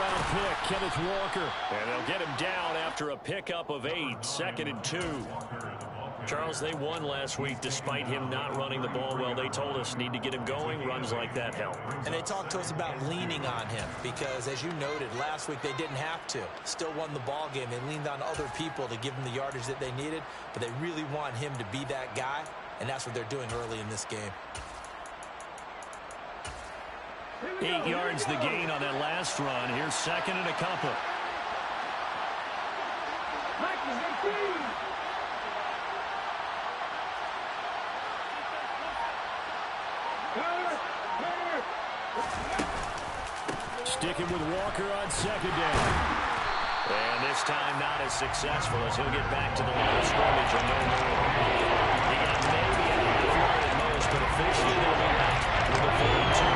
first-round pick, Kenneth Walker. And they'll get him down after a pickup of 8, 2nd and 2. Charles, they won last week despite him not running the ball well. They told us need to get him going. Runs like that help. And they talked to us about leaning on him because, as you noted, last week they didn't have to. Still won the ball game. They leaned on other people to give them the yardage that they needed, but they really want him to be that guy, and that's what they're doing early in this game. 8 yards the gain on that last run. Here's 2nd and a couple. Sticking with Walker on 2nd down. And this time not as successful as he'll get back to the line of scrimmage and no more. He got maybe a half yard at most, but officially they'll be back with a 42.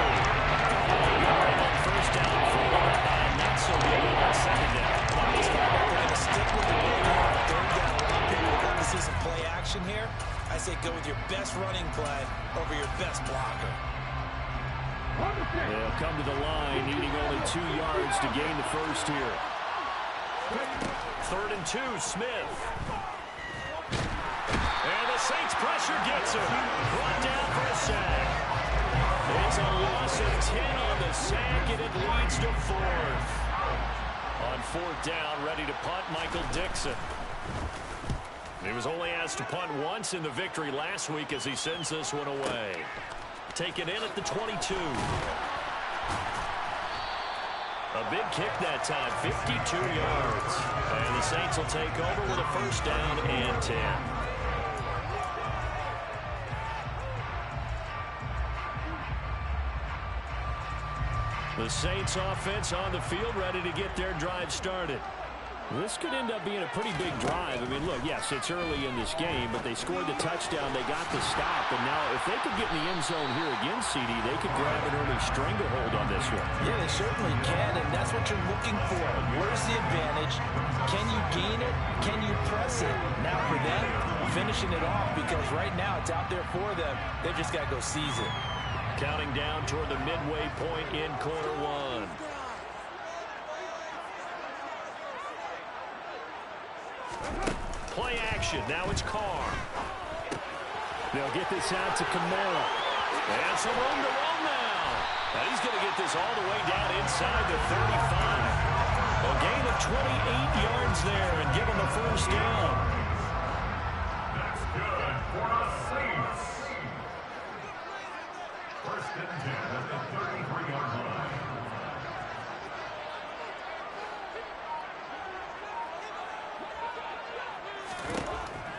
On first down for and not so good on 2nd down. They're going to stick with the run on 3rd down. A lot of people would love to see some play action here. I say go with your best running play over your best blocker. They'll come to the line, needing only 2 yards to gain the first here. 3rd and 2, Smith. And the Saints pressure gets him. Brought down for a sack. It's a loss of 10 on the sack, and it leads to 4th. On 4th down, ready to punt, Michael Dixon. He was only asked to punt once in the victory last week as he sends this one away. Taken in at the 22. A big kick that time, 52 yards. And the Saints will take over with a first down and 10. The Saints offense on the field ready to get their drive started. This could end up being a pretty big drive. I mean, look, yes, it's early in this game, but they scored the touchdown. They got the stop. And now if they could get in the end zone here again, CD, they could grab an early stranglehold on this one. Yeah, they certainly can, and that's what you're looking for. Where's the advantage? Can you gain it? Can you press it? Now for them, finishing it off, because right now it's out there for them. They've just got to go seize it. Counting down toward the midway point in quarter 1. Play action. Now it's Carr. They'll get this out to Kamara. And some room to roll now. And he's going to get this all the way down inside the 35. A gain of 28 yards there and give him the first down. That's good for the Saints. First and 10 at the 33-yard line.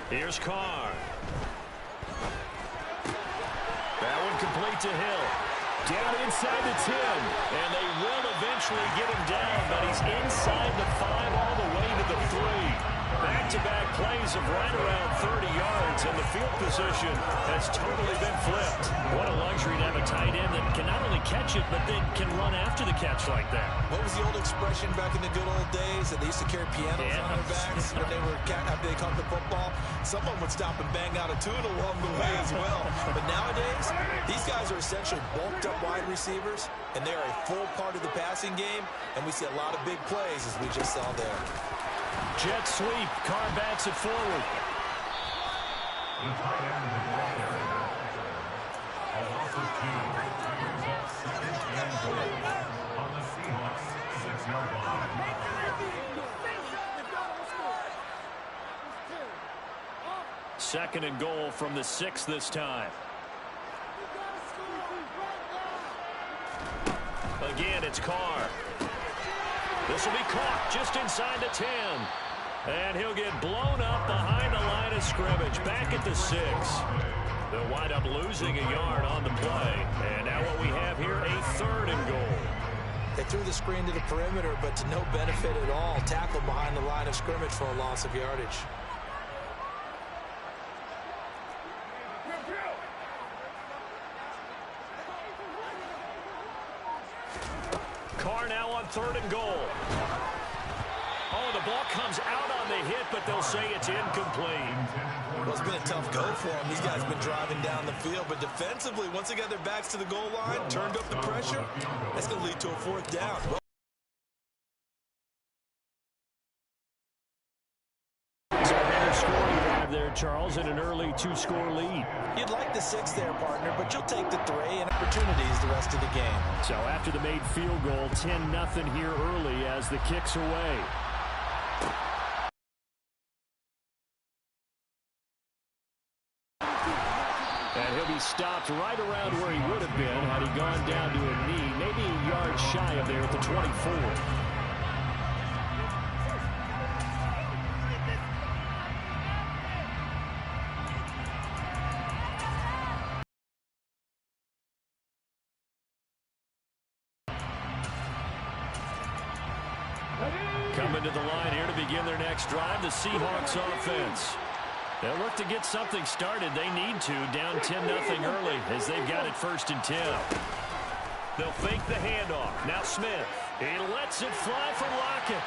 Here's Carr. That one complete to Hill. Down inside the 10. And they will eventually get him down, but he's inside the 5 all the way to the 3. Back-to-back plays of right around 30 yards, and the field position has totally been flipped. What a luxury to have a tight end that can not only catch it, but then can run after the catch like that. What was the old expression back in the good old days that they used to carry pianos on their backs when they were after they caught the football? Someone would stop and bang out a tune along the way as well. But nowadays, these guys are essentially bulked up wide receivers, and they are a full part of the passing game, and we see a lot of big plays as we just saw there. Jet sweep. Carr backs it forward. The tight end of the ball a loss of 2. Brings up 2nd and goal on the Seahawks 6-yard line. Second and goal from the 6 this time. Again, it's Carr. This will be caught just inside the 10. And he'll get blown up behind the line of scrimmage. Back at the 6. They'll wind up losing a yard on the play. And now what we have here, a 3rd and goal. They threw the screen to the perimeter, but to no benefit at all. Tackled behind the line of scrimmage for a loss of yardage. Carr now on 3rd and goal. Oh, the ball comes out on the hit, but they'll say it's incomplete. Well, it's been a tough go for them. These guys have been driving down the field, but defensively, once they got their backs to the goal line, turned up the pressure, that's going to lead to a 4th down. Charles, in an early 2-score lead. You'd like the 6 there, partner, but you'll take the 3 and opportunities the rest of the game. So after the made field goal, 10-0 here early as the kick's away. And he'll be stopped right around where he would have been had he gone down to a knee, maybe a yard shy of there at the 24. Coming to the line here to begin their next drive, the Seahawks offense. They'll look to get something started. They need to, down 10-0 early as they've got it 1st and 10. They'll fake the handoff. Now Smith. He lets it fly for Lockett.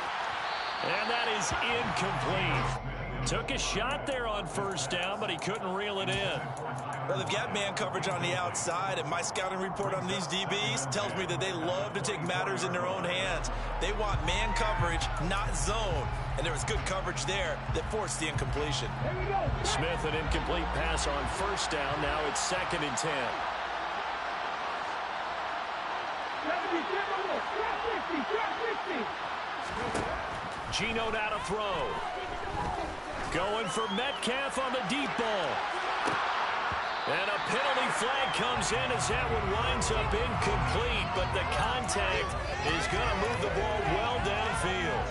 And that is incomplete. Took a shot there on 1st down, but he couldn't reel it in. Well, they've got man coverage on the outside, and my scouting report on these DBs tells me that they love to take matters in their own hands. They want man coverage, not zone. And there was good coverage there that forced the incompletion. Smith, an incomplete pass on 1st down. Now it's 2nd and 10. Geno now to throw. Going for Metcalf on the deep ball. And a penalty flag comes in as that one winds up incomplete, but the contact is going to move the ball well downfield.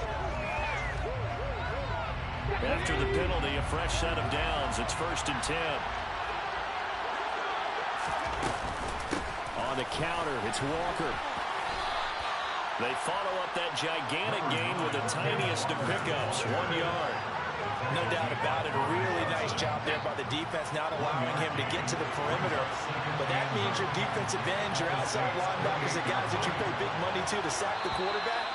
After the penalty, a fresh set of downs. It's 1st and 10. On the counter, it's Walker. They follow up that gigantic gain with the tiniest of pickups, 1 yard. No doubt about it. A really nice job there by the defense, not allowing him to get to the perimeter. But that means your defensive ends, your outside linebackers, the guys that you pay big money to sack the quarterback,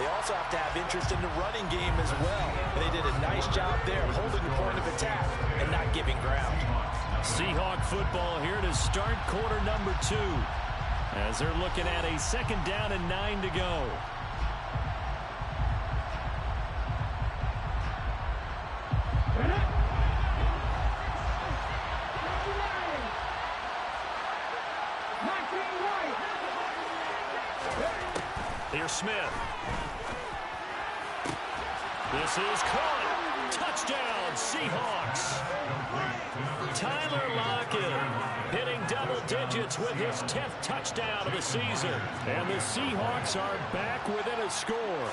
they also have to have interest in the running game as well. They did a nice job there holding the point of attack and not giving ground. Seahawk football here to start quarter number 2 as they're looking at a 2nd down and 9 to go. Here's Smith. This is caught. Touchdown, Seahawks. Tyler Lockett hitting double digits with his 10th touchdown of the season. And the Seahawks are back within a score.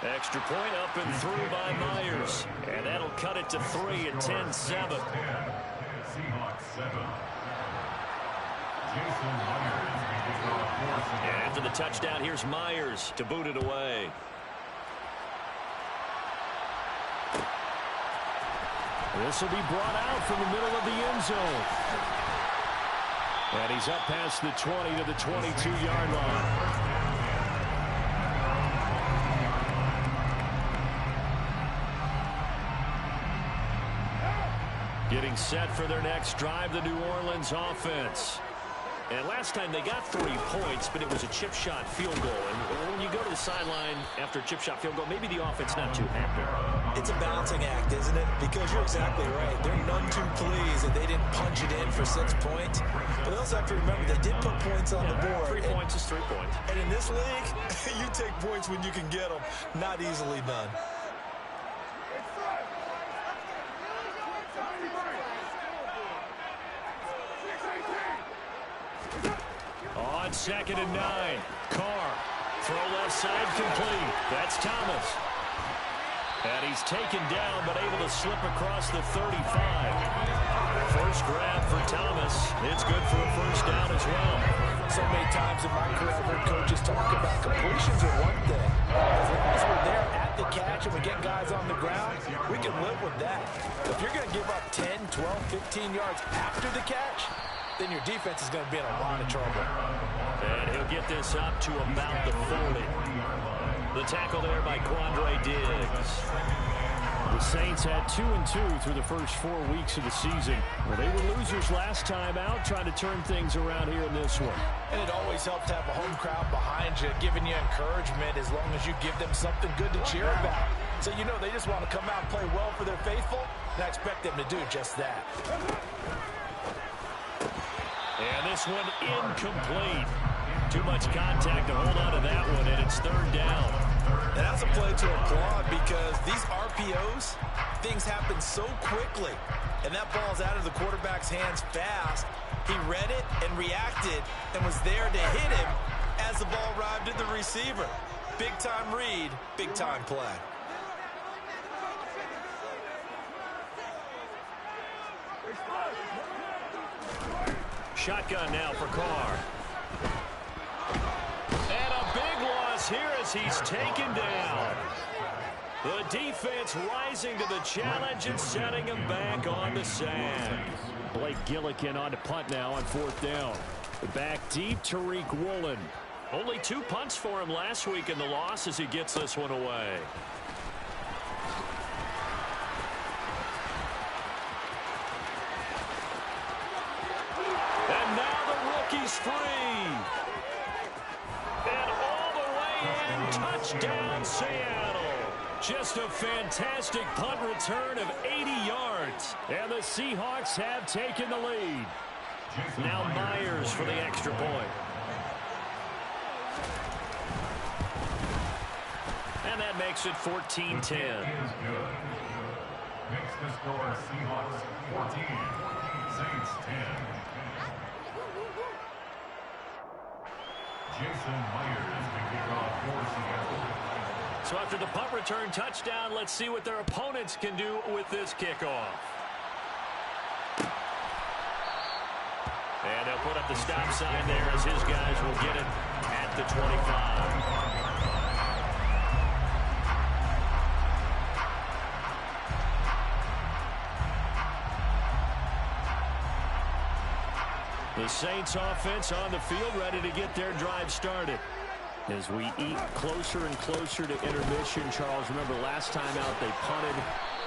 Extra point up and through by Myers. And that'll cut it to 3 at 10-7. Seahawks 7. Jason Myers. And after the touchdown, here's Myers to boot it away. This will be brought out from the middle of the end zone. And he's up past the 20 to the 22-yard line. Getting set for their next drive, the New Orleans offense. And last time they got 3 points, but it was a chip shot field goal. And when you go to the sideline after a chip shot field goal, maybe the offense not too happy. It's a balancing act, isn't it? Because you're exactly right. They're none too pleased that they didn't punch it in for 6 points. But they also have to remember they did put points on the board. 3 points is 3 points. And in this league, you take points when you can get them. Not easily done. On 2nd and 9, Carr, throw left side complete. That's Thomas. And he's taken down, but able to slip across the 35. First grab for Thomas. It's good for a 1st down as well. So many times in my career, I've heard coaches talk about completions are one thing. As long as we're there at the catch and we get guys on the ground, we can live with that. If you're going to give up 10, 12, 15 yards after the catch, then your defense is going to be in a lot of trouble. And he'll get this up to about the 40. The tackle there by Quandre Diggs. The Saints had 2-2 through the first 4 weeks of the season. Well, they were losers last time out, trying to turn things around here in this one. And it always helps to have a home crowd behind you, giving you encouragement as long as you give them something good to cheer about. So you know they just want to come out and play well for their faithful, and I expect them to do just that. And this one incomplete. Too much contact to hold on to that one, and it's third down. And that's a play to applaud because these RPOs, things happen so quickly. And that ball's out of the quarterback's hands fast. He read it and reacted and was there to hit him as the ball arrived at the receiver. Big-time read, big-time play. Shotgun now for Carr. And a big loss here as he's taken down. The defense rising to the challenge and setting him back on the sand. Blake Gillikin on to punt now on fourth down. Back deep, Tariq Woolen. Only 2 punts for him last week in the loss as he gets this one away. And now the rookie's free. And all the way in, touchdown Seattle. Just a fantastic punt return of 80 yards. And the Seahawks have taken the lead. Now Myers for the extra point. And that makes it 14-10. Is good. Makes the score Seahawks 14, Saints 10. Jason Myers to kick off for Seattle. So after the punt return touchdown, let's see what their opponents can do with this kickoff. And they'll put up the stop sign there as his guys will get it at the 25. The Saints offense on the field ready to get their drive started. As we eat closer and closer to intermission, Charles, remember last time out they punted.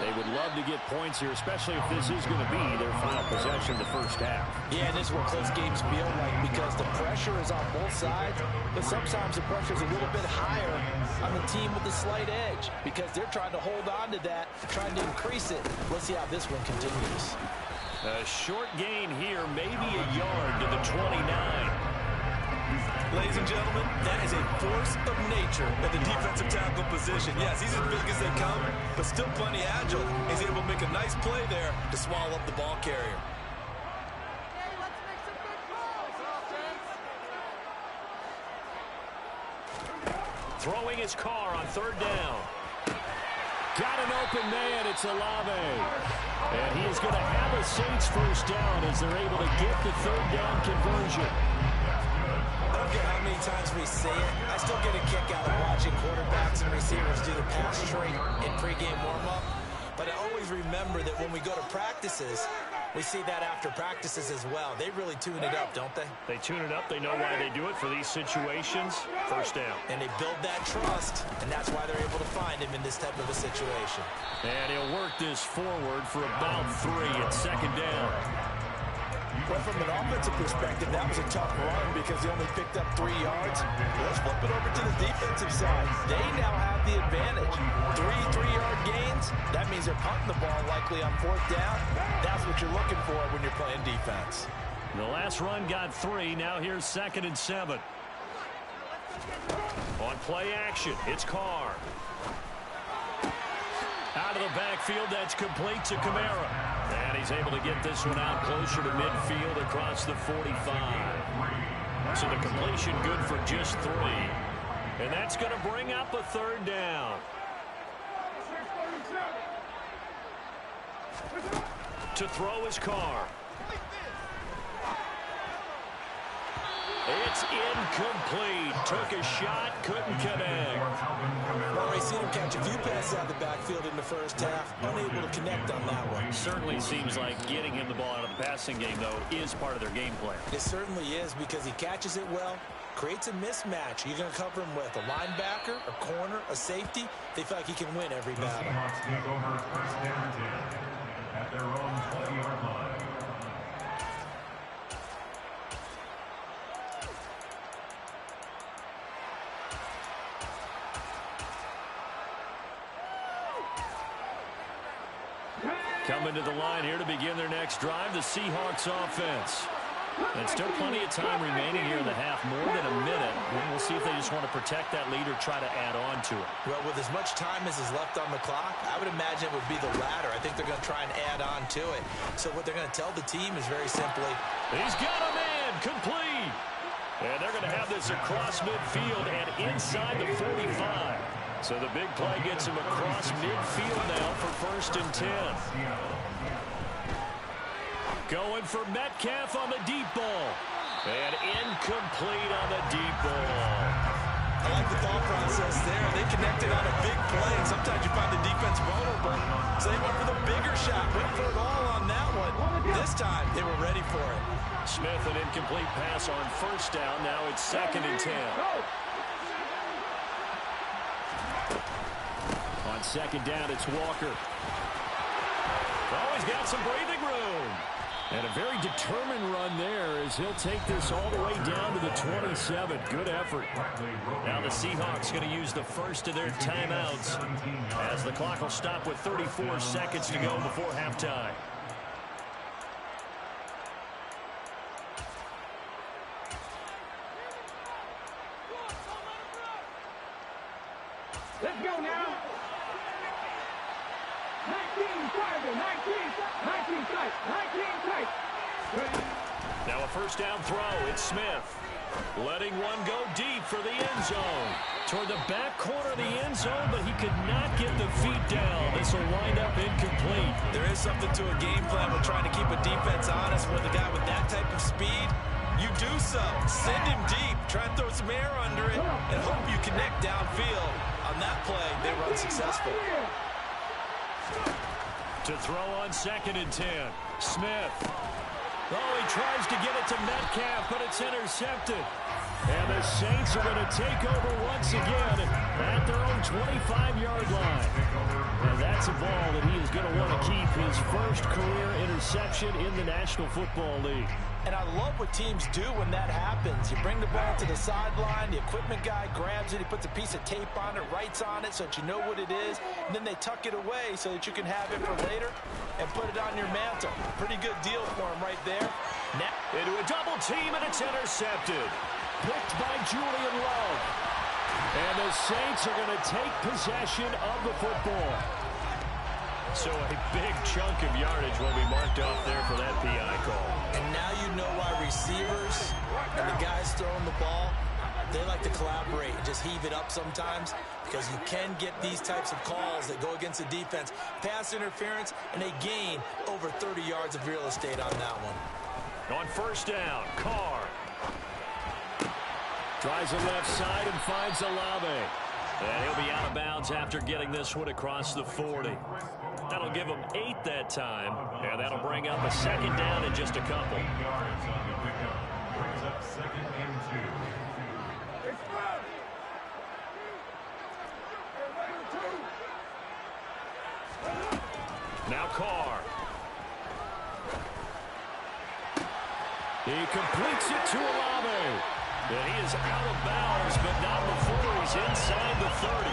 They would love to get points here, especially if this is going to be their final possession the first half. Yeah, and this is what close games feel like because the pressure is on both sides, but sometimes the pressure is a little bit higher on the team with the slight edge because they're trying to hold on to that, trying to increase it. Let's see how this one continues. A short gain here, maybe a yard to the 29. Ladies and gentlemen, that is a force of nature at the defensive tackle position. Yes, he's as big as they come, but still plenty agile. He's able to make a nice play there to swallow up the ball carrier. Throwing his car on third down. Got an open man. It's Olave. And he is going to have a Saints first down as they're able to get the third down conversion. I don't care how many times we say it, I still get a kick out of watching quarterbacks and receivers do the pass trait in pregame warm-up. But I always remember that when we go to practices, we see that after practices as well. They really tune it up, don't they? They tune it up. They know why they do it for these situations. First down. And they build that trust, and that's why they're able to find him in this type of a situation. And he'll work this forward for about 3 at second down. Well, from an offensive perspective, that was a tough run because he only picked up 3 yards. Let's flip it over to the defensive side. They now have the advantage. 3 3-yard gains. That means they're punting the ball likely on fourth down. That's what you're looking for when you're playing defense. The last run got 3. Now here's 2nd and 7. On play action, it's Carr. Out of the backfield, that's complete to Kamara. And he's able to get this one out closer to midfield across the 45. So the completion good for just 3. And that's going to bring up a third down. To throw his Carr. It's incomplete. Took a shot, couldn't connect. Well, we've seen him catch a few passes out of the backfield in the first half. Unable to connect on that one. Certainly seems like getting him the ball out of the passing game, though, is part of their game plan. It certainly is because he catches it well, creates a mismatch. You're going to cover him with a linebacker, a corner, a safety. They feel like he can win every battle. The Seahawks take over first down 10 at their own 20-yard line. Coming to the line here to begin their next drive, the Seahawks offense. And still plenty of time remaining here in the half, more than a minute. We'll see if they just want to protect that lead or try to add on to it. Well, with as much time as is left on the clock, I would imagine it would be the latter. I think they're going to try and add on to it. So what they're going to tell the team is very simply, he's got a man, complete. And they're going to have this across midfield and inside the 45. So the big play gets him across midfield now for 1st and 10. Going for Metcalf on the deep ball. And incomplete on the deep ball. I like the thought process there. They connected on a big play, and sometimes you find the defense vulnerable. So they went for the bigger shot, went for it all on that one. This time, they were ready for it. Smith, an incomplete pass on 1st down. Now it's 2nd and 10. On 2nd down, it's Walker. Oh, he's got some breathing room. And a very determined run there as he'll take this all the way down to the 27. Good effort. Now the Seahawks going to use the first of their timeouts as the clock will stop with 34 seconds to go before halftime. Let's go now. 19 tight. Now a 1st down throw. It's Smith. Letting one go deep for the end zone. Toward the back corner of the end zone, but he could not get the feet down. This will wind up incomplete. There is something to a game plan with trying to keep a defense honest with a guy with that type of speed. You do so. Send him deep. Try and throw some air under it and hope you connect downfield. On that play, they run successful. To throw on 2nd and 10. Smith. Oh, he tries to get it to Metcalf, but it's intercepted. And the Saints are going to take over once again at their own 25-yard line. And that's a ball that he is going to want to keep, his first career interception in the National Football League. And I love what teams do when that happens. You bring the ball to the sideline, the equipment guy grabs it, he puts a piece of tape on it, writes on it so that you know what it is, and then they tuck it away so that you can have it for later and put it on your mantle. Pretty good deal for him right there. Now into a double team, and it's intercepted. Picked by Julian Love. And the Saints are going to take possession of the football. So a big chunk of yardage will be marked off there for that PI call. And now you know why receivers and the guys throwing the ball, they like to collaborate and just heave it up sometimes, because you can get these types of calls that go against the defense. Pass interference, and they gain over 30 yards of real estate on that one. On 1st down, Carr. Tries the left side and finds Olave. And he'll be out of bounds after getting this one across the 40. That'll give him 8 that time, and that'll bring up a 2nd down in just a couple. Brings up 2nd and 2. Now Carr. He completes it to Olave. And he is out of bounds, but not before he's inside the 30.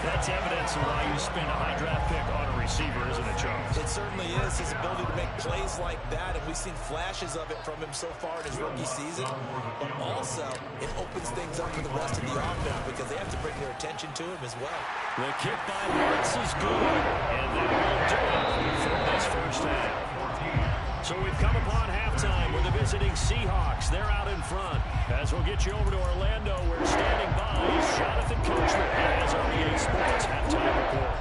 That's evidence of why you spend a high draft pick on a receiver, isn't it, Charles? It certainly is. His ability to make plays like that, and we've seen flashes of it from him so far in his rookie season. But also, it opens things up for the rest of the offense because they have to bring their attention to him as well. The kick by Lutz is good, and that will do it for this 1st half. So we've come upon halftime with the visiting Seahawks. They're out in front. As we'll get you over to Orlando, where standing by is Jonathan Coachman as our EA Sports halftime report.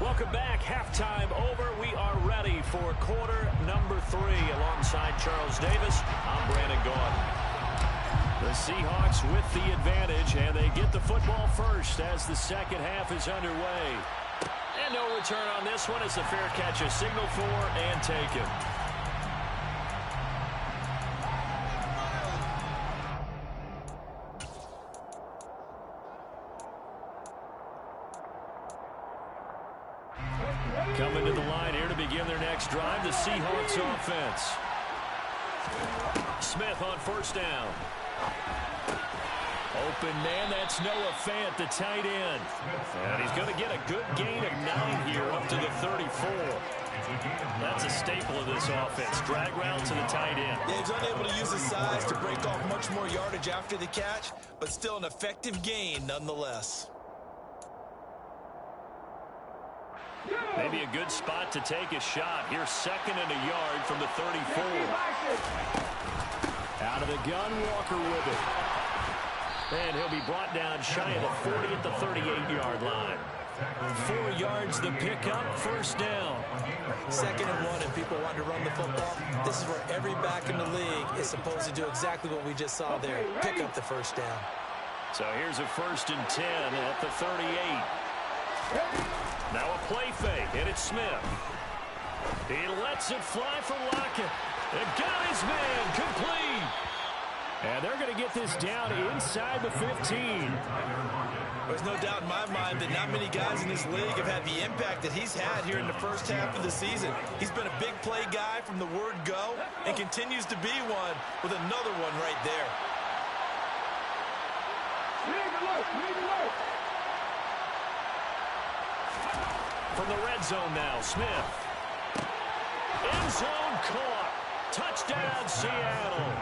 Welcome back. Halftime over. We are ready for quarter number 3. Alongside Charles Davis, I'm Brandon Gaudin. The Seahawks with the advantage, and they get the football first as the 2nd half is underway. And no return on this one as the fair catch is signaled for and taken. Coming to the line here to begin their next drive, the Seahawks offense. Smith on 1st down. Open man, that's Noah Fant, the tight end. And he's going to get a good gain of 9 here up to the 34. That's a staple of this offense. Drag route to the tight end. Yeah, he's unable to use his size to break off much more yardage after the catch, but still an effective gain nonetheless. Maybe a good spot to take a shot. Here's 2nd and a yard from the 34. Out of the gun, Walker with it. And he'll be brought down shy of the 40 at the 38-yard line. 4 yards the pickup, 1st down. 2nd and 1, and people want to run the football. This is where every back in the league is supposed to do exactly what we just saw there. Pick up the 1st down. So here's a 1st and 10 at the 38. Now a play fake, and it's Smith. He lets it fly for Lockett. And got his man complete. And they're going to get this down inside the 15. There's no doubt in my mind that not many guys in this league have had the impact that he's had here in the first half of the season. He's been a big play guy from the word go and continues to be one with another one right there. From the red zone now, Smith. End zone caught. Touchdown, Seattle.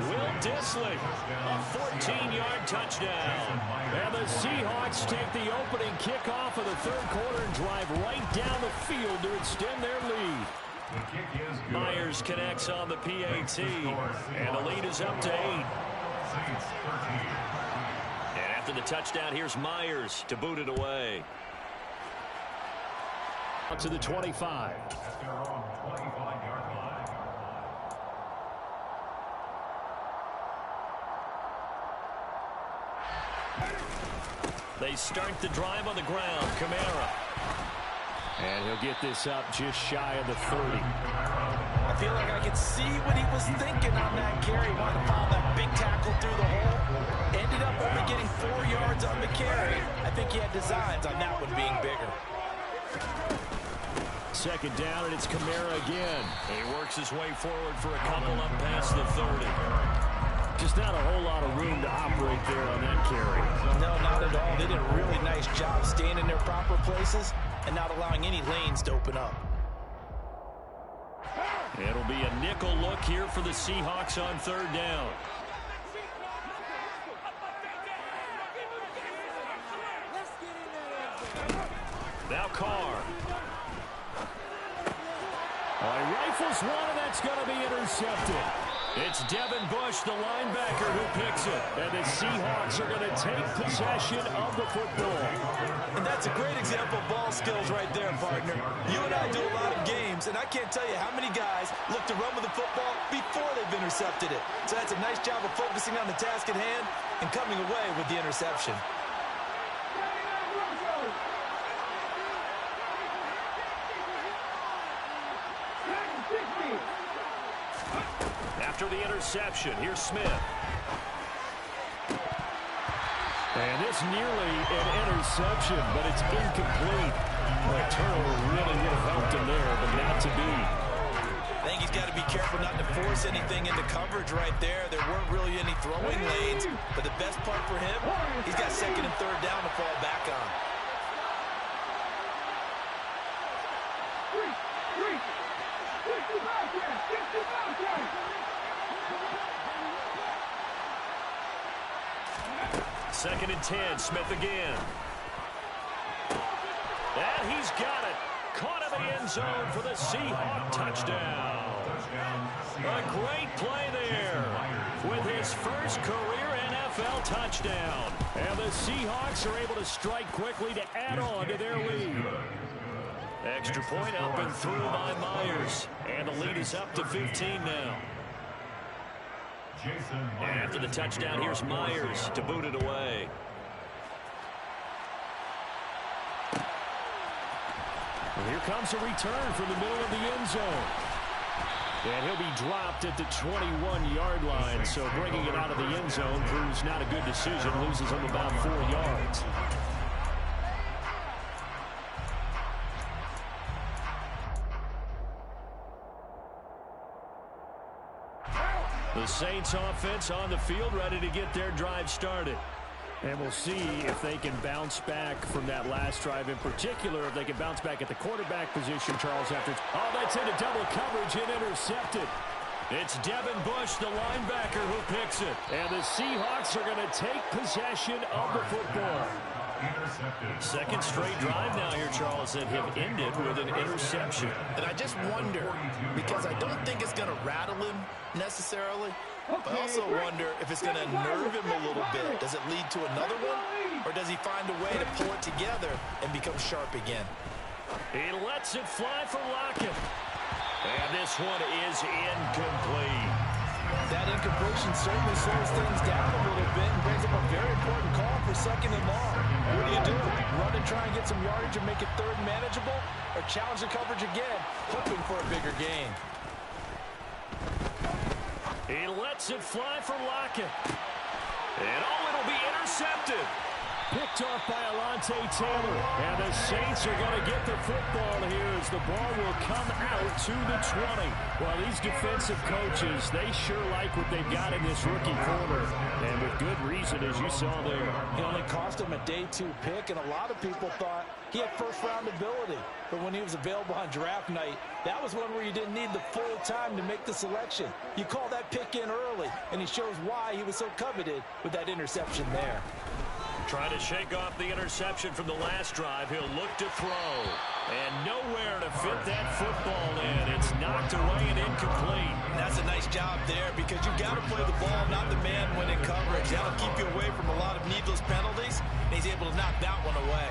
Will Dissly, a 14-yard touchdown. And the Seahawks take the opening kickoff of the 3rd quarter and drive right down the field to extend their lead. Myers connects on the PAT, and the lead is up to 8. And after the touchdown, here's Myers to boot it away. Up to the 25. They start the drive on the ground. Kamara. And he'll get this up just shy of the 30. I feel like I could see what he was thinking on that carry. Wanted to follow that big tackle through the hole. Ended up only getting 4 yards on the carry. I think he had designs on that one being bigger. 2nd down, and it's Kamara again. He works his way forward for a couple up past the 30. Just not a whole lot of room to operate there on that carry. No, not at all. They did a really nice job staying in their proper places and not allowing any lanes to open up. It'll be a nickel look here for the Seahawks on 3rd down. Now Carr. He rifles one, and that's going to be intercepted. It's Devin Bush, the linebacker, who picks it. And the Seahawks are going to take possession of the football. And that's a great example of ball skills right there, partner. You and I do a lot of games, and I can't tell you how many guys look to run with the football before they've intercepted it. So that's a nice job of focusing on the task at hand and coming away with the interception. After the interception, here's Smith. And this nearly an interception, but it's incomplete. The turnover really would have helped him there, but not to be. I think he's got to be careful not to force anything into coverage right there. There weren't really any throwing lanes, but the best part for him, he's got 2nd and 3rd down to fall back on. Second and 10, Smith again. And he's got it. Caught in the end zone for the Seahawk touchdown. A great play there with his first career NFL touchdown. And the Seahawks are able to strike quickly to add on to their lead. Extra point up and through by Myers. And the lead is up to 15 now. And after the touchdown, here's Myers to boot it away. And here comes a return from the middle of the end zone. And he'll be dropped at the 21-yard line, so bringing it out of the end zone proves not a good decision. Loses him about 4 yards. The Saints offense on the field, ready to get their drive started. And we'll see if they can bounce back from that last drive. In particular, if they can bounce back at the quarterback position, Charles, after... Oh, that's into double coverage and intercepted. It's Devin Bush, the linebacker, who picks it. And the Seahawks are going to take possession of the football. Second straight drive now here, Charles, that have ended with an interception. And I just wonder, because I don't think it's going to rattle him necessarily, but I also wonder if it's going to nerve him a little bit. Does it lead to another one, or does he find a way to pull it together and become sharp again? He lets it fly for Lockett. And this one is incomplete. That incompletion certainly slows things down a little bit and brings up a very important call for 2nd and long. What do? Run and try and get some yardage and make it 3rd manageable, or challenge the coverage again, hoping for a bigger gain? He lets it fly for Lockett. And it'll be intercepted. Picked off by Alontae Taylor. And the Saints are going to get the football here as the ball will come out to the 20. Well, these defensive coaches, they sure like what they've got in this rookie corner. And with good reason, as you saw there. It only cost him a day 2 pick, and a lot of people thought he had first-round ability. But when he was available on draft night, that was one where you didn't need the full time to make the selection. You call that pick in early, and he shows why he was so coveted with that interception there. Trying to shake off the interception from the last drive. He'll look to throw. And nowhere to fit that football in. It's knocked away and incomplete. And that's a nice job there, because you've got to play the ball, not the man when in coverage. That'll keep you away from a lot of needless penalties, and he's able to knock that one away.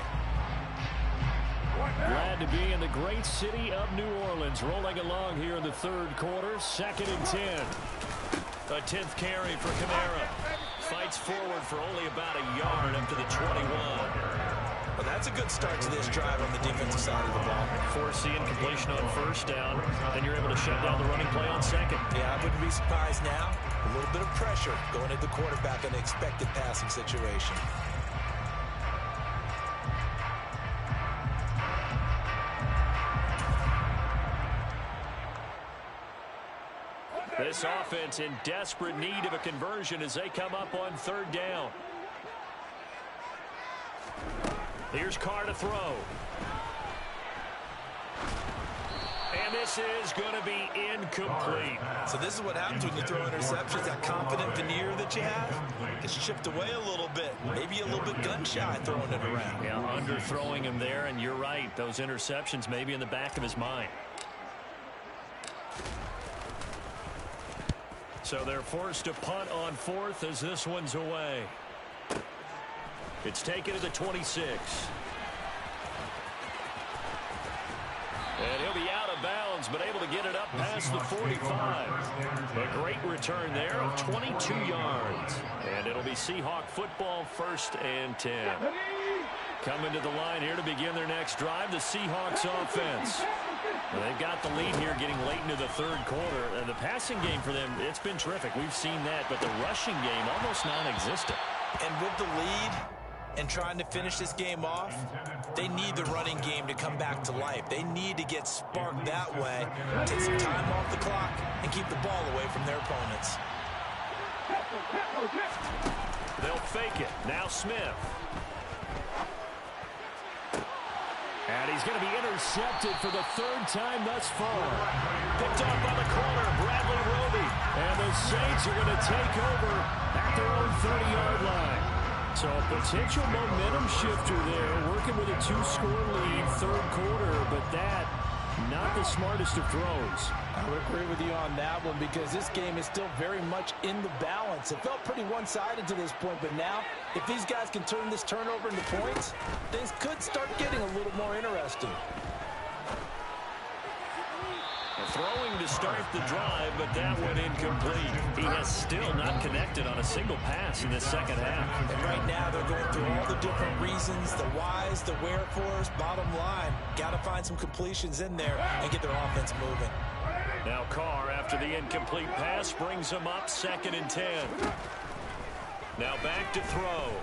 Glad to be in the great city of New Orleans. Rolling along here in the 3rd quarter. 2nd and 10. A 10th carry for Kamara. Fights forward for only about a yard up to the 21. Well, that's a good start to this drive on the defensive side of the ball. Forcing completion on 1st down, and you're able to shut down the running play on 2nd. Yeah, I wouldn't be surprised now. A little bit of pressure going at the quarterback in an expected passing situation. This offense in desperate need of a conversion as they come up on 3rd down. Here's Carr to throw. And this is going to be incomplete. So this is what happens when you throw interceptions. That confident veneer that you have is chipped away a little bit. Maybe a little bit gun-shy throwing it around. Yeah, underthrowing him there, and you're right. Those interceptions may be in the back of his mind. So they're forced to punt on 4th as this one's away. It's taken to the 26. And he'll be out of bounds, but able to get it up past the 45. A great return there of 22 yards. And it'll be Seahawk football, 1st and 10. Coming to the line here to begin their next drive, the Seahawks offense. Well, they've got the lead here getting late into the 3rd quarter. And the passing game for them, it's been terrific. We've seen that, but the rushing game almost non-existent. And with the lead and trying to finish this game off, they need the running game to come back to life. They need to get sparked that way, take some time off the clock, and keep the ball away from their opponents. They'll fake it. Now Smith. And he's going to be intercepted for the 3rd time thus far. Picked off by the corner, Bradley Roby. And the Saints are going to take over at their own 30-yard line. So a potential momentum shifter there, working with a 2-score lead, 3rd quarter, but that, not the smartest of throws. I would agree with you on that one, because this game is still very much in the balance. It felt pretty one-sided to this point, but now, if these guys can turn this turnover into points, things could start getting a little more interesting. Throwing to start the drive, but that one incomplete. He has still not connected on a single pass in the 2nd half. And right now, they're going through all the different reasons, the whys, the wherefores. Bottom line, got to find some completions in there and get their offense moving. Now Carr, after the incomplete pass, brings him up 2nd and 10. Now back to throw.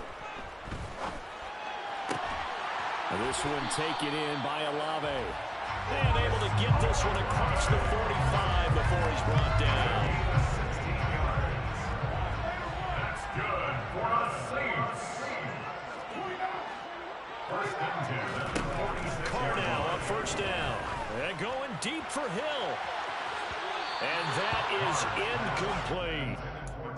And this one taken in by Olave. And able to get this one across the 45 before he's brought down. First and 10 at the 46. Carr now on first down. And going deep for Hill. And that is incomplete.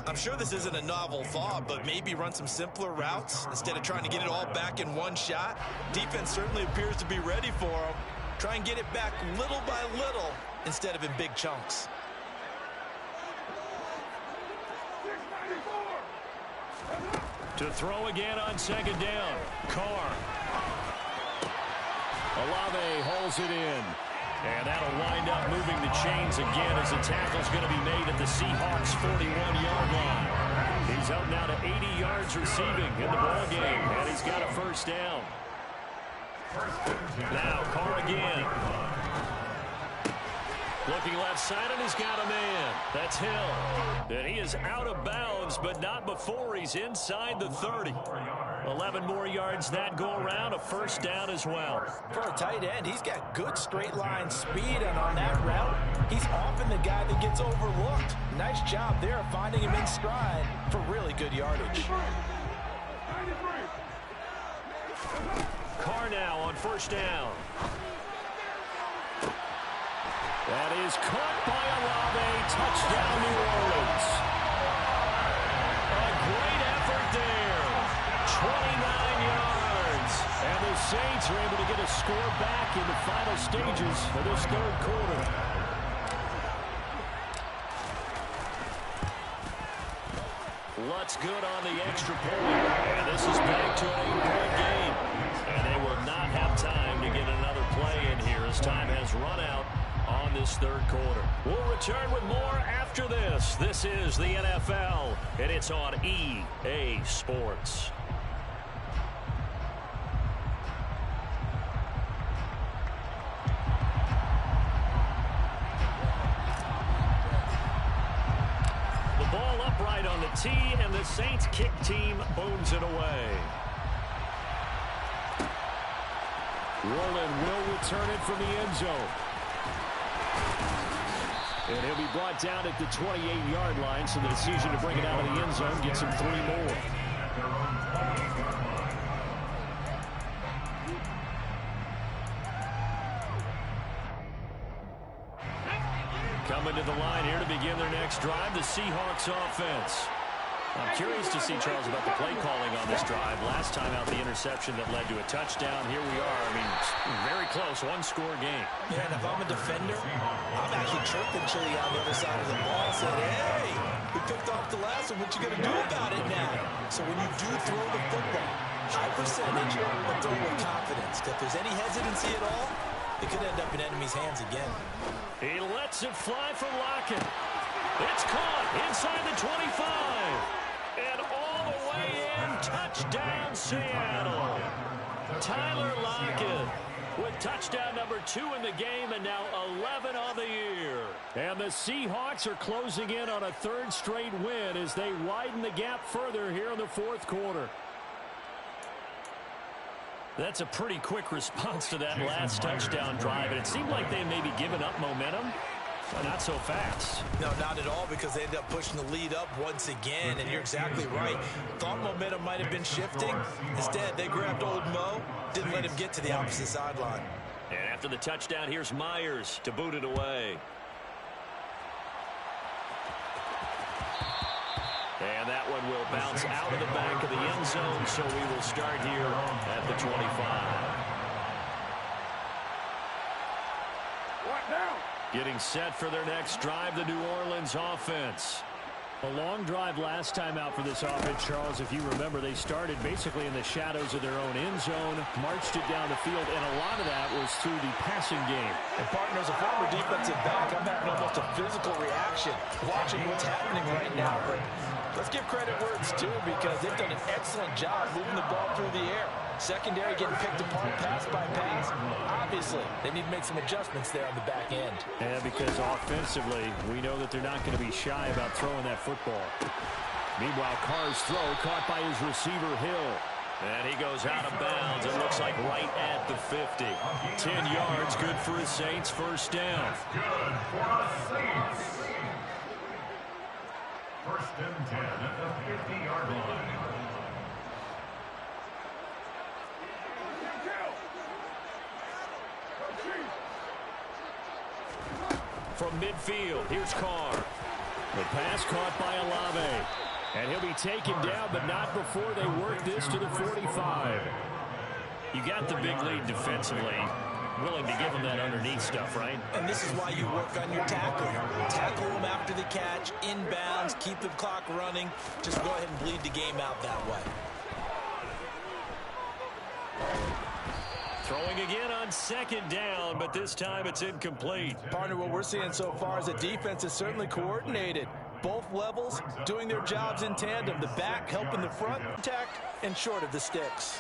I'm sure this isn't a novel thought, but maybe run some simpler routes instead of trying to get it all back in one shot. Defense certainly appears to be ready for him. Try and get it back little by little instead of in big chunks. To throw again on second down. Carr. Olave holds it in. And that'll wind up moving the chains again as the tackle's going to be made at the Seahawks' 41-yard line. He's out now to 80 yards receiving in the ball game, and he's got a first down. Now Carr again. Looking left side, and he's got a man. That's Hill. And he is out of bounds, but not before he's inside the 30. 11 more yards that go around, a first down as well. For a tight end, he's got good straight line speed, and on that route, he's often the guy that gets overlooked. Nice job there finding him in stride for really good yardage. Carr now on first down. That is caught by Olave. Touchdown, New Orleans. A great effort there. 29 yards. And the Saints are able to get a score back in the final stages of this third quarter. Lutz good on the extra point. And this is back to an 8-point game. And they will not have time to get another play in here as time has run out on this third quarter. We'll return with more after this. This is the NFL, and it's on EA Sports. The ball upright on the tee, and the Saints kick team booms it away. Roland will return it from the end zone. And he'll be brought down at the 28-yard line, so the decision to bring it out of the end zone gets him 3 more. Coming to the line here to begin their next drive, the Seahawks offense. I'm curious to see, Charles, about the play calling on this drive. Last time out, the interception that led to a touchdown. Here we are. I mean, very close, one-score game. Yeah, and if I'm a defender, I'm actually chirping Chili on the other side of the ball. Said, hey, we picked off the last one. What you going to do about it now? So when you do throw the football, high percentage, but throw with confidence. If there's any hesitancy at all, it could end up in enemy's hands again. He lets it fly for Lockett. It's caught inside the 25. And all the way in, touchdown Seattle. Tyler Lockett with touchdown number 2 in the game, and now 11 on the year. And the Seahawks are closing in on a 3rd straight win as they widen the gap further here in the 4th quarter. That's a pretty quick response to that last touchdown drive, and it seemed like they may be giving up momentum. Well, not so fast. No, not at all, because they ended up pushing the lead up once again, and you're exactly right. Thought momentum might have been shifting. Instead, they grabbed old Mo, didn't let him get to the opposite sideline. And after the touchdown, here's Myers to boot it away. And that one will bounce out of the back of the end zone, so we will start here at the 25. What now? Getting set for their next drive, the New Orleans offense. A long drive last time out for this offense, Charles. If you remember, they started basically in the shadows of their own end zone, marched it down the field, and a lot of that was through the passing game. And partner, as a former defensive back, I'm having almost a physical reaction watching what's happening right now. But let's give credit where it's due, because they've done an excellent job moving the ball through the air. Secondary getting picked apart pass by pass. Obviously, they need to make some adjustments there on the back end. Yeah, because offensively, we know that they're not going to be shy about throwing that football. Meanwhile, Carr's throw caught by his receiver, Hill. And he goes out of bounds. It looks like right at the 50. 10 yards, good for his Saints. First down. Good for the Saints. First and 10 at the 50-yard line. from midfield. Here's Carr. The pass caught by Olave. And he'll be taken down, but not before they work this to the 45. You got the big lead defensively. Willing to give them that underneath stuff, right? And this is why you work on your tackling. Tackle them after the catch, inbounds, keep the clock running. Just go ahead and bleed the game out that way. Throwing again on second down, but this time it's incomplete. Partner, what we're seeing so far is the defense is certainly coordinated. Both levels doing their jobs in tandem. The back helping the front protect and short of the sticks.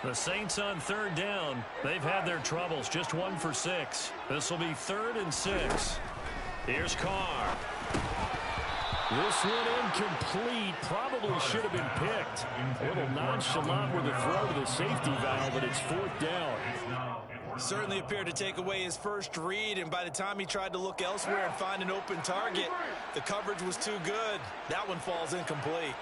The Saints on third down. They've had their troubles. Just 1 for 6. This will be 3rd and 6. Here's Carr. This one incomplete. Probably should have been picked. A little nonchalant with the throw to the safety valve, but it's 4th down. Certainly appeared to take away his first read, and by the time he tried to look elsewhere and find an open target, the coverage was too good. That one falls incomplete.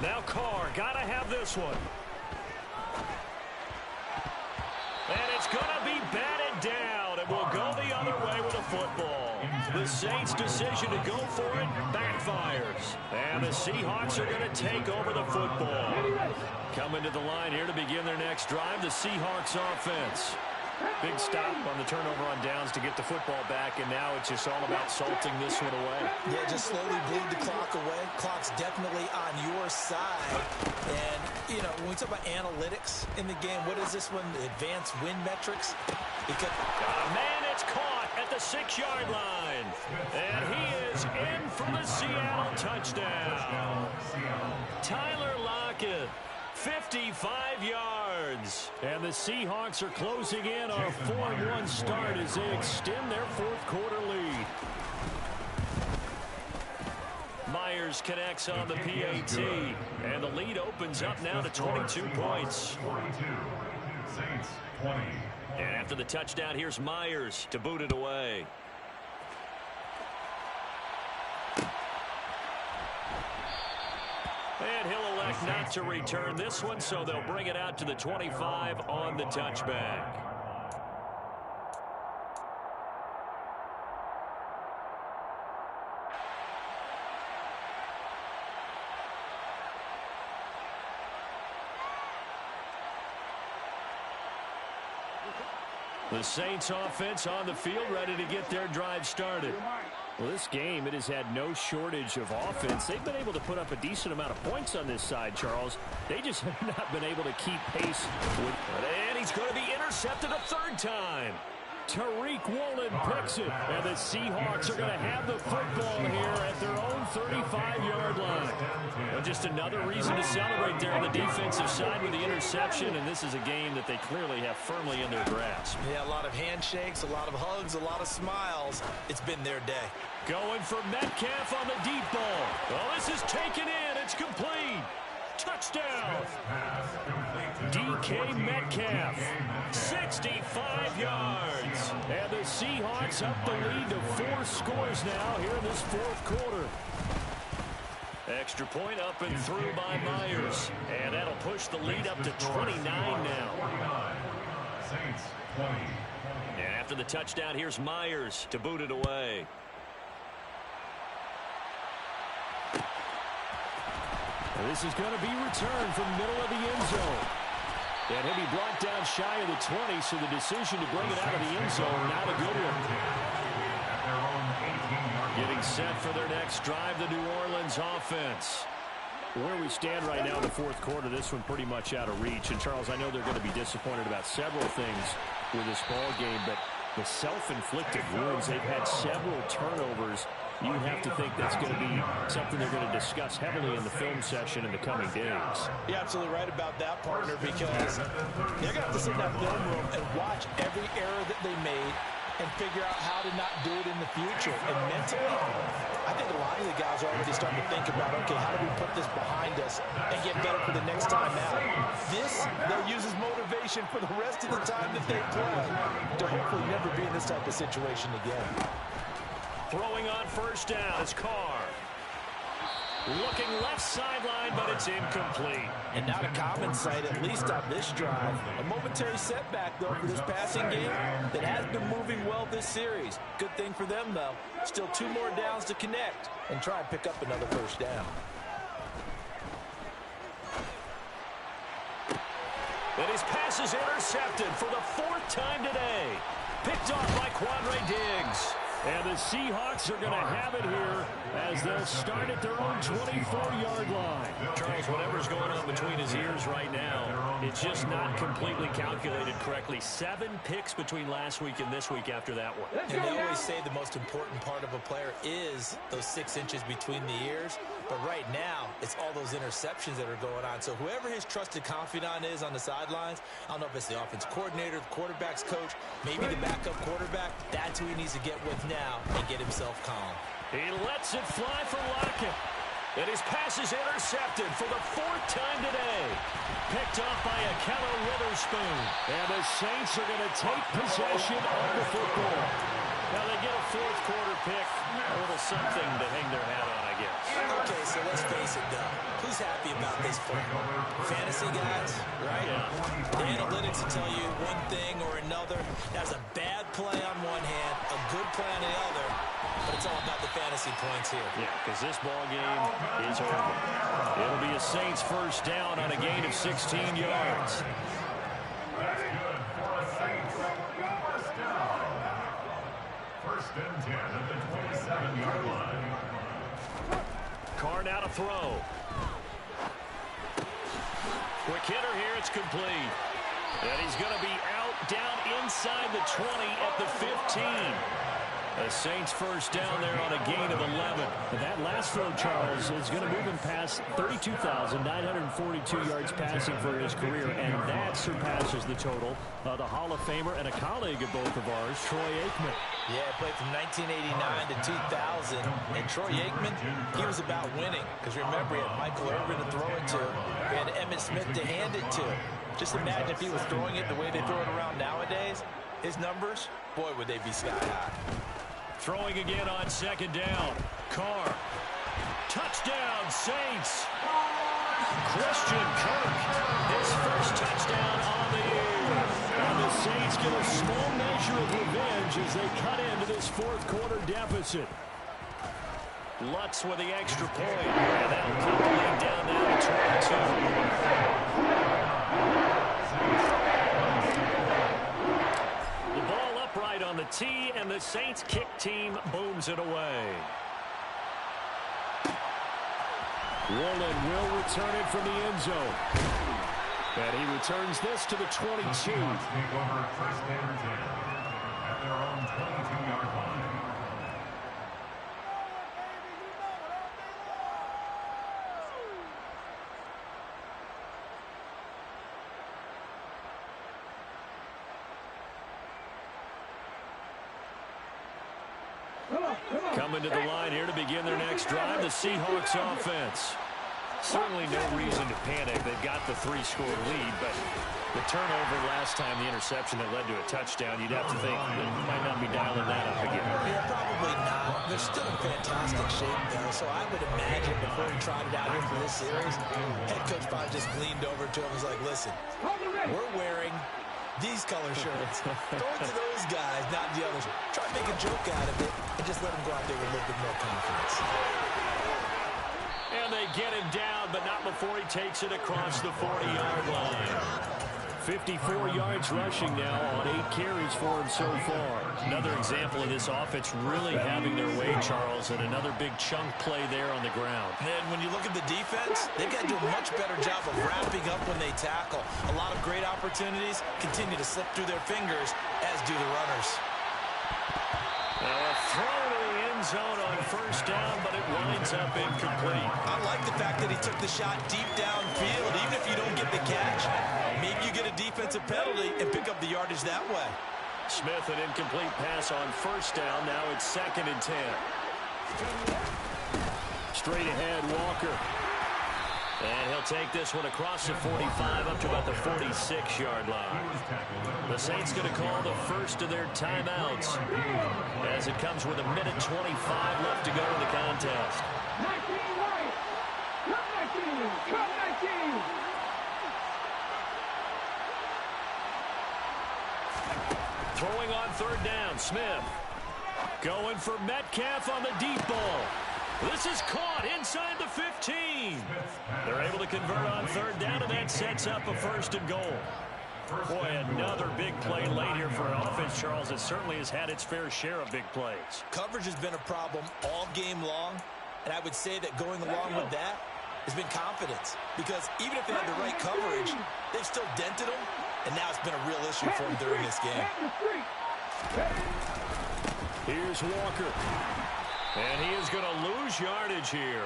Now Carr, gotta have this one. And it's gonna be batted down, and we'll go the other way with the football. The Saints' decision to go for it backfires. And the Seahawks are gonna take over the football. Coming to the line here to begin their next drive, the Seahawks offense. Big stop on the turnover on downs to get the football back, and now it's just all about salting this one away. Yeah, just slowly bleed the clock away. Clock's definitely on your side. And, you know, when we talk about analytics in the game, what is this one? Advanced win metrics? Because man, it's caught at the 6-yard line. And he is in for the Seattle touchdown. Tyler Lockett. 55 yards. And the Seahawks are closing in on a 4-1 start as they extend their 4th quarter lead. Myers connects on the PAT. And the lead opens up now to 22 points. 42. Saints 20. And after the touchdown, here's Myers to boot it away. And he'll elect not to return this one, so they'll bring it out to the 25 on the touchback. The Saints offense on the field, ready to get their drive started. Well, this game, it has had no shortage of offense. They've been able to put up a decent amount of points on this side, Charles. They just have not been able to keep pace with... And he's going to be intercepted a 3rd time. Tariq Woolen picks it, and the Seahawks are going to have the football here at their own 35-yard line. Well, just another reason to celebrate there on the defensive side with the interception, and this is a game that they clearly have firmly in their grasp. Yeah, a lot of handshakes, a lot of hugs, a lot of smiles. It's been their day. Going for Metcalf on the deep ball. Well, this is taken in. It's complete. Touchdown. DK Metcalf. 65 yards. And the Seahawks up the lead to 4 scores now here in this 4th quarter. Extra point up and through by Myers. And that'll push the lead up to 29 now. Saints 20. And after the touchdown, here's Myers to boot it away. This is going to be returned from middle of the end zone. And he'll be brought down shy of the 20, so the decision to bring it out of the end zone, not a good one. Getting set for their next drive, the New Orleans offense. Where we stand right now in the 4th quarter, this one pretty much out of reach. And, Charles, I know they're going to be disappointed about several things with this ball game, but the self-inflicted wounds, they've had several turnovers. You have to think that's going to be something they're going to discuss heavily in the film session in the coming days. You're absolutely right about that, partner, because they're going to have to sit in that film room and watch every error that they made and figure out how to not do it in the future. And mentally, I think a lot of the guys are already starting to think about, okay, how do we put this behind us and get better for the next time out? This, they'll use as motivation for the rest of the time that they play to hopefully never be in this type of situation again. Throwing on 1st down is Carr. Looking left sideline, but it's incomplete. And not a common sight, at least on this drive. A momentary setback, though, for this passing game that has been moving well this series. Good thing for them, though. Still 2 more downs to connect and try and pick up another first down. And his pass is intercepted for the 4th time today. Picked off by Quandre Diggs. And the Seahawks are going to have it here as they'll start at their own 24-yard line. Charles, whatever's going on between his ears right now, it's just not completely calculated correctly. 7 picks between last week and this week after that one. And they always say the most important part of a player is those 6 inches between the ears. But right now, it's all those interceptions that are going on. So whoever his trusted confidant is on the sidelines, I don't know if it's the offense coordinator, the quarterback's coach, maybe the backup quarterback, that's who he needs to get with now and get himself calm. He lets it fly for Lockett. And his pass is intercepted for the 4th time today. Picked off by Akello Witherspoon. And the Saints are going to take possession of the football. Now they get a 4th quarter pick. A little something to hang their hat on, I guess. Okay, so let's face it, though. Who's happy about this play? Fantasy guys, right? Yeah. The analytics will tell you one thing or another. That's a bad play on one hand, a good play on the other. But it's all about the fantasy points here. Yeah, because this ball game is over. It'll be a Saints first down on a gain of 16 yards. That's good for a Saints first down. First and 10 at the 27-yard line. Carr now to throw. Quick hitter here, it's complete. And he's going to be out down inside the 20 at the 15. The Saints first down there on a gain of 11. And that last throw, Charles, is going to move him past 32,942 yards passing for his career, and that surpasses the total of the Hall of Famer and a colleague of both of ours, Troy Aikman. Yeah, played from 1989 to 2000. And Troy Aikman, he was about winning. Because remember, he had Michael Irvin to throw it to. He had Emmitt Smith to hand it to. Just imagine if he was throwing it the way they throw it around nowadays. His numbers, boy, would they be sky high. Throwing again on 2nd down. Carr. Touchdown, Saints. Christian Kirk. His first touchdown on the year. And the Saints get a small measure of revenge as they cut into this 4th quarter deficit. Lutz with the extra point. And that'll put the lead down now to 22. The ball upright on the tee, and the Saints kick team booms it away. Warland will return it from the end zone. And he returns this to the 22. Take over first and 10 at their own 22-yard line. Coming to the line here to begin their next drive, the Seahawks offense. Certainly no reason to panic. They've got the 3-score lead, but the turnover last time, the interception that led to a touchdown, you'd have to think they might not be dialing that up again. Yeah, probably not. They're still in fantastic shape, though, so I would imagine before he trotted out here for this series, head coach probably just leaned over to him and was like, listen, we're wearing these color shirts. Throw it to those guys, not the others. Try to make a joke out of it and just let them go out there with a little bit more confidence. And they get him down, but not before he takes it across the 40-yard line. 54 yards rushing now on 8 carries for him so far. Another example of this offense really having their way, Charles, and another big chunk play there on the ground. And when you look at the defense, they've got to do a much better job of wrapping up when they tackle. A lot of great opportunities continue to slip through their fingers, as do the runners. Now a throw to the end zone on first down, but it winds up incomplete. I like the fact that he took the shot deep downfield. Even if you don't get the catch, maybe you get a defensive penalty and pick up the yardage that way. Smith, an incomplete pass on first down. Now it's 2nd and 10. Straight ahead, Walker. And he'll take this one across the 45 up to about the 46-yard line. The Saints going to call the first of their timeouts as it comes with 1:25 left to go in the contest. Throwing on third down, Smith. Going for Metcalf on the deep ball. This is caught inside the 15. They're able to convert on third down, and that sets up a 1st and goal. Boy, another big play late here for an offense, Charles. It certainly has had its fair share of big plays. Coverage has been a problem all game long, and I would say that going along with that has been confidence. Because even if they had the right coverage, they've still dented them, and now it's been a real issue for them during this game. Here's Walker. And he is going to lose yardage here.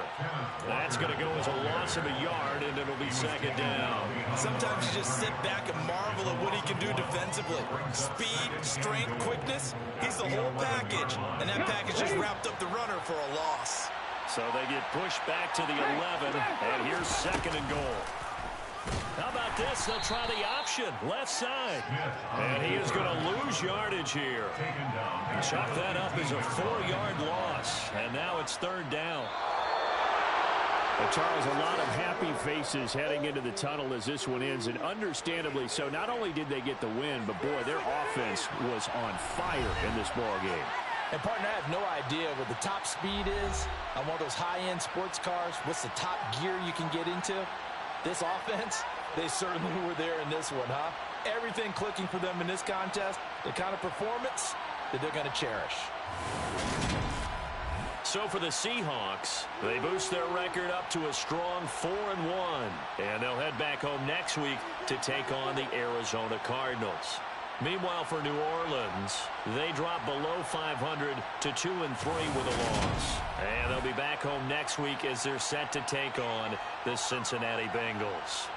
That's going to go as a loss of a yard, and it'll be 2nd down. Sometimes you just sit back and marvel at what he can do defensively. Speed, strength, quickness, he's the whole package. And that package just wrapped up the runner for a loss. So they get pushed back to the 11, and here's 2nd and goal. How about this? They'll try the option, left side. And he is going to lose yardage here. Chalk that up as a 4-yard loss. And now it's 3rd down. Well, Charles, a lot of happy faces heading into the tunnel as this one ends, and understandably so. Not only did they get the win, but, boy, their offense was on fire in this ball game. And, partner, I have no idea what the top speed is on one of those high-end sports cars. What's the top gear you can get into? This offense, they certainly were there in this one, huh? Everything clicking for them in this contest, the kind of performance that they're going to cherish. So for the Seahawks, they boost their record up to a strong 4-1. And they'll head back home next week to take on the Arizona Cardinals. Meanwhile, for New Orleans, they drop below 500 to 2-3 with a loss. And they'll be back home next week as they're set to take on the Cincinnati Bengals.